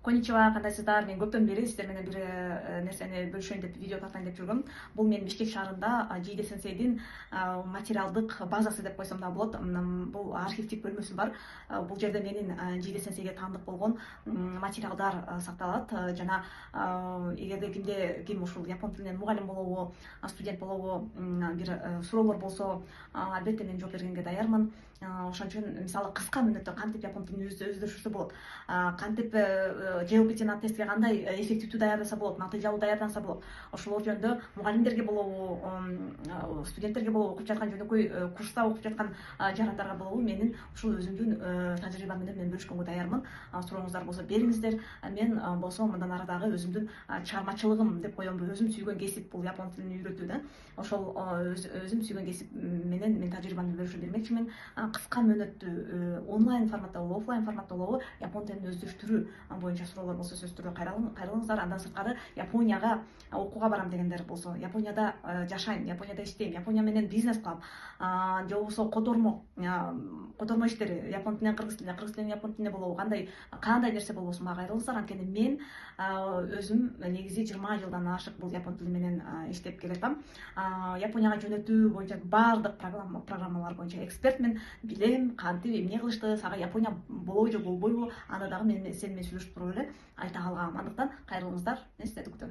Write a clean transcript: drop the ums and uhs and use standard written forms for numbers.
Konnichiwa, кандайсыздар? Мен көптөн бери сиздер менен бир нерсени бөлүшөйүн деп видео тартайын деп жүргөм. Бул мен Бишкек шаарында Жийде сенсейдин материалдык базасы деп койсом да болот. Бул архивдик бөлмөсү бар. Бул жерде менин Жийде сенсейге таандык болгон материалдар сакталат. Жана эгерде ким ушул япон тилинен мугалим болобу, студент болобу бир суроолор болсо, албетте мен жооп бергенге даярмын. Ошон үчүн мисалы кыска мүнөттө кантип япон тилин өздөрүшүрсө болот, кантип ЖЛПТ тестке кандай эффективдүү даярдаса болот, натыйжалуу даярданса болот. Ошолор жөнүндө мугалимдерге болобу, студенттерге болобу, окуп жаткан жөнөкөй курста окуп жаткан жарандарга болобу менин ушул өзүмдүн тажрыйбам менен мен бөлүшкөнгө даярмын. Сурооңуздар болсо бериңиздер. Мен болсо мындан ары дагы өзүмдүн чыгармачылыгым деп коембу, өзүм сүйгөн кесип бул япон тилин үйрөтүү да. Ошол өзүм сүйгөн кесип менен мен тажрыйбамды бөлүшүп бермекчимин. Кыска мөөнөттүү онлайн форматта болобу, офлайн форматта болобу япон тилин өздөрүштүрүү боюнча суроолор болсо сөзсүз түрдө кайрылыңыздар. Андан сырткары Японияга окууга барам дегендер болсо, Японияда жашайм, Японияда иштейм, Япония менен бизнес кылам, же болбосо котормо иштери япон тилинен кыргыз тилине, кыргыз тилинен япон тилине болобу, кандай нерсе болбосун мага кайрылыңыздар. Анткени мен өзүм негизи 20 жылдан ашык бул япон тили менен иштеп келатам. Японияга жөнөтүү боюнча баардык программалар боюнча экспертмин, билем кантип эмне кылышты, сага Япония болобу же болбойбу, аны дагы сени менен сүйлөшүп туруп эле айта алгам. Андыктан кайрылыңыздар, мен сиздерди күтөм.